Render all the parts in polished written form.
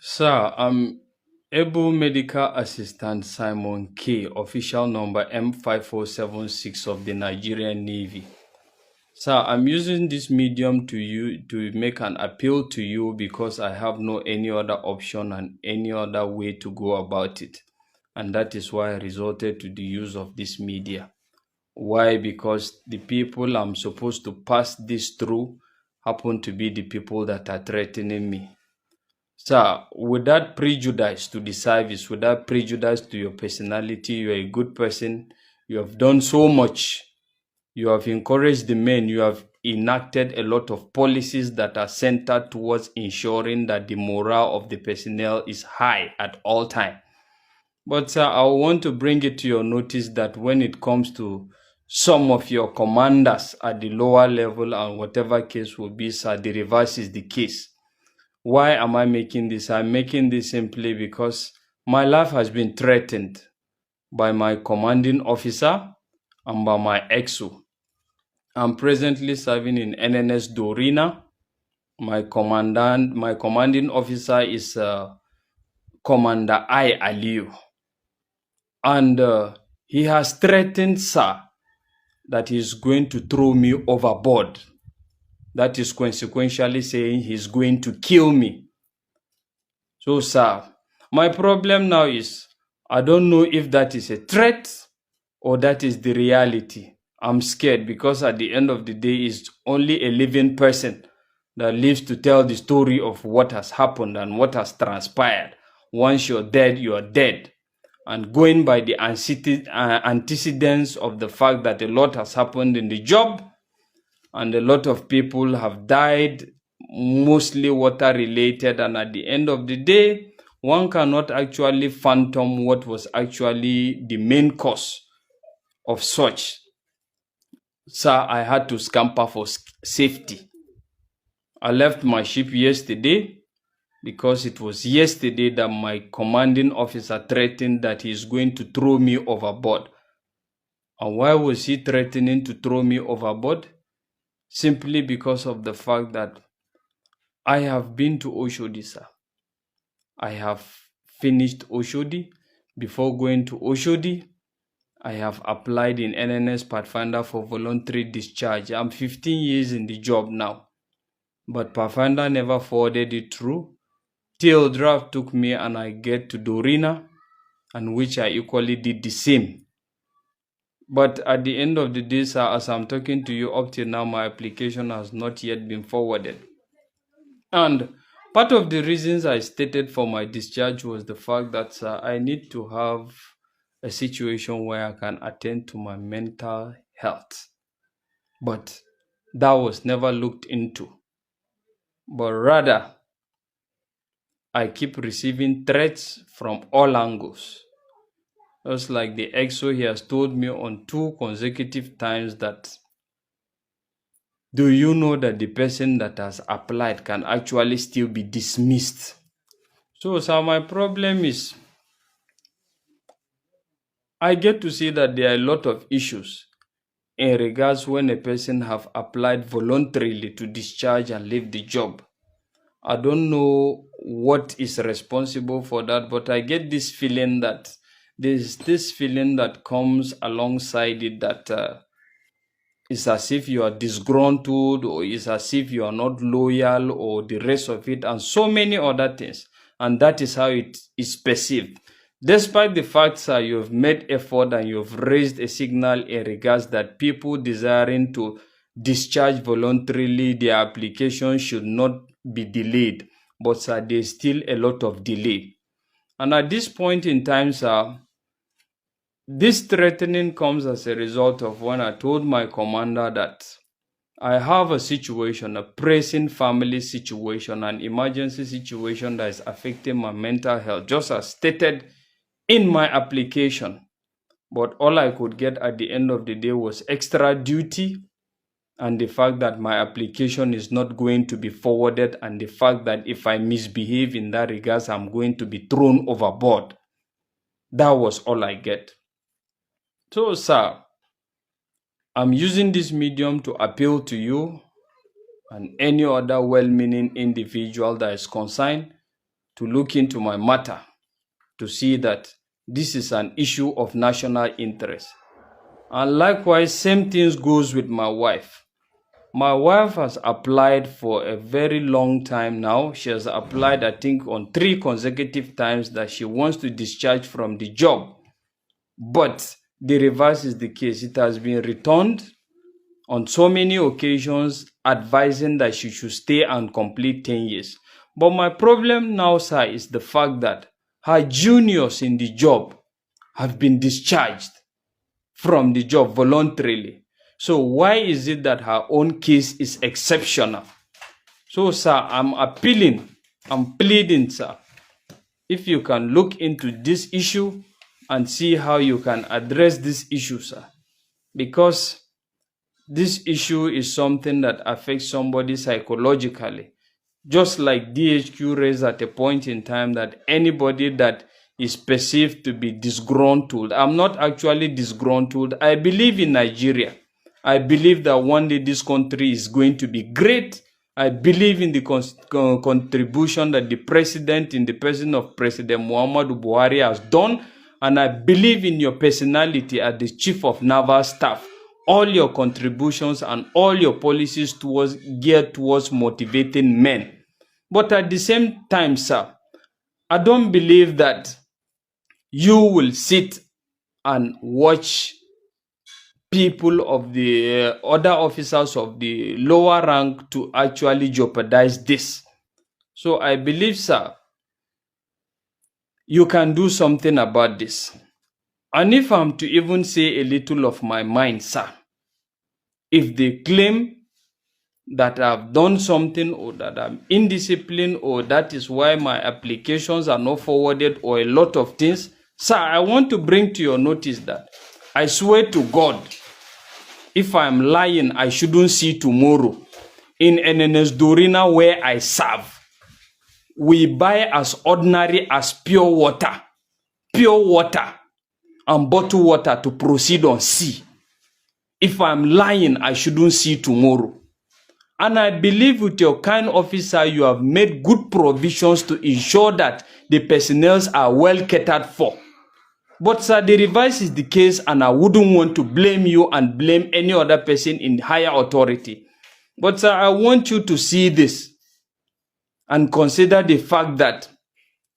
Sir, I'm able medical assistant Simon K, official number M5476 of the Nigerian Navy. Sir, I'm using this medium to make an appeal to you because I have no any other option and any other way to go about it. And that is why I resorted to the use of this media. Why? Because the people I'm supposed to pass this through happen to be the people that are threatening me. Sir, without prejudice to the service, without prejudice to your personality, you're a good person. You have done so much. You have encouraged the men. You have enacted a lot of policies that are centered towards ensuring that the morale of the personnel is high at all time. But sir, I want to bring it to your notice that when it comes to some of your commanders at the lower level and whatever case will be, sir, the reverse is the case. Why am I making this? I'm making this simply because my life has been threatened by my commanding officer and by my EXO. I'm presently serving in NNS Dorina. My commanding officer is Commander I Aliu. And he has threatened, sir, that he's going to throw me overboard. That is consequentially saying he's going to kill me. So, sir, my problem now is I don't know if that is a threat or that is the reality. I'm scared because at the end of the day, it's only a living person that lives to tell the story of what has happened and what has transpired. Once you're dead, you are dead. And going by the antecedents of the fact that a lot has happened in the job and a lot of people have died, mostly water related, and at the end of the day, one cannot actually fathom what was actually the main cause of such. Sir, I had to scamper for safety. I left my ship yesterday because it was yesterday that my commanding officer threatened that he is going to throw me overboard. And why was he threatening to throw me overboard? Simply because of the fact that I have been to Oshodi, sir. I have finished Oshodi. Before going to Oshodi, I have applied in NNS Pathfinder for voluntary discharge. I'm 15 years in the job now, but Pathfinder never forwarded it through till draft took me and I get to Dorina, and which I equally did the same. But at the end of the day, sir, as I'm talking to you up till now, my application has not yet been forwarded. And part of the reasons I stated for my discharge was the fact that I need to have a situation where I can attend to my mental health. But that was never looked into. But rather, I keep receiving threats from all angles. Just like the EXO, he has told me on 2 consecutive times that, do you know that the person that has applied can actually still be dismissed? So, sir, my problem is I get to see that there are a lot of issues in regards when a person have applied voluntarily to discharge and leave the job. I don't know what is responsible for that, but I get this feeling that there's this feeling that comes alongside it that it's as if you are disgruntled, or it's as if you are not loyal, or the rest of it, and so many other things. And that is how it is perceived. Despite the fact that you have made effort and you have raised a signal in regards that people desiring to discharge voluntarily, their application should not be delayed. But sir, there's still a lot of delay. And at this point in time, sir, this threatening comes as a result of when I told my commander that I have a situation, a pressing family situation, an emergency situation that is affecting my mental health, just as stated in my application. But all I could get at the end of the day was extra duty and the fact that my application is not going to be forwarded, and the fact that if I misbehave in that regards, I'm going to be thrown overboard. That was all I get. So, sir, I'm using this medium to appeal to you and any other well-meaning individual that is concerned to look into my matter to see that this is an issue of national interest. And likewise, same things goes with my wife. My wife has applied for a very long time now. She has applied, I think, on 3 consecutive times that she wants to discharge from the job. But the reverse is the case. It has been returned on so many occasions, advising that she should stay and complete 10 years. But my problem now, sir, is the fact that her juniors in the job have been discharged from the job voluntarily. So why is it that her own case is exceptional? So, sir, I'm appealing, I'm pleading, sir, if you can look into this issue and see how you can address this issue, sir. Because this issue is something that affects somebody psychologically. Just like DHQ raised at a point in time that anybody that is perceived to be disgruntled. I'm not actually disgruntled. I believe in Nigeria. I believe that one day this country is going to be great. I believe in the contribution that the president, in the person of President Muhammadu Buhari, has done. And I believe in your personality as the Chief of Naval Staff. All your contributions and all your policies geared towards motivating men. But at the same time, sir, I don't believe that you will sit and watch people of the other officers of the lower rank to actually jeopardize this. So I believe, sir, you can do something about this. And if I'm to even say a little of my mind, sir, if they claim that I've done something or that I'm indisciplined or that is why my applications are not forwarded or a lot of things, sir, I want to bring to your notice that I swear to God, if I'm lying, I shouldn't see tomorrow. In NNS Dorina where I serve, we buy as ordinary as pure water and bottled water to proceed on sea. If I'm lying, I shouldn't see tomorrow. And I believe with your kind officer, you have made good provisions to ensure that the personnel are well catered for. But sir, the reverse is the case, and I wouldn't want to blame you and blame any other person in higher authority. But sir, I want you to see this and consider the fact that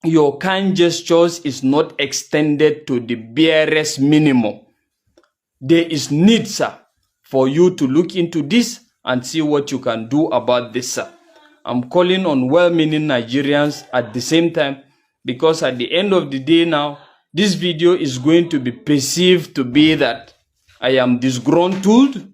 your kind gestures is not extended to the barest minimum. There is need, sir, for you to look into this and see what you can do about this, sir. I'm calling on well-meaning Nigerians at the same time, because at the end of the day now, this video is going to be perceived to be that I am disgruntled.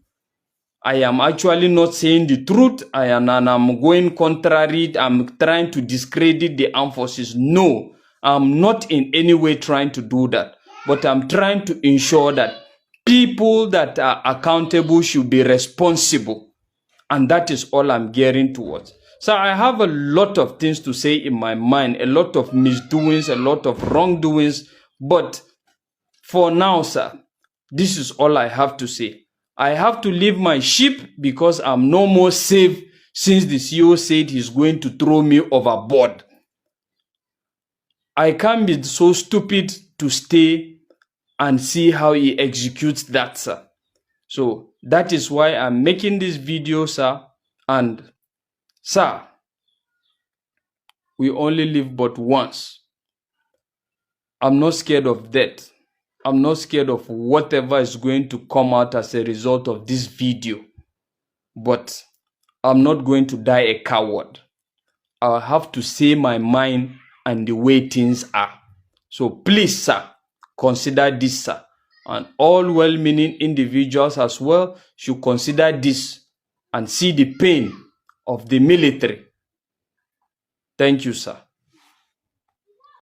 I am actually not saying the truth. I'm going contrary. I'm trying to discredit the armed forces. No, I'm not in any way trying to do that. But I'm trying to ensure that people that are accountable should be responsible. And that is all I'm gearing towards. So I have a lot of things to say in my mind, a lot of misdoings, a lot of wrongdoings. But for now, sir, this is all I have to say. I have to leave my ship because I'm no more safe since the CEO said he's going to throw me overboard. I can't be so stupid to stay and see how he executes that, sir. So that is why I'm making this video, sir. And sir, we only live but once. I'm not scared of death. I'm not scared of whatever is going to come out as a result of this video. But I'm not going to die a coward. I'll have to say my mind and the way things are. So please, sir, consider this, sir. And all well-meaning individuals as well should consider this and see the pain of the military. Thank you, sir.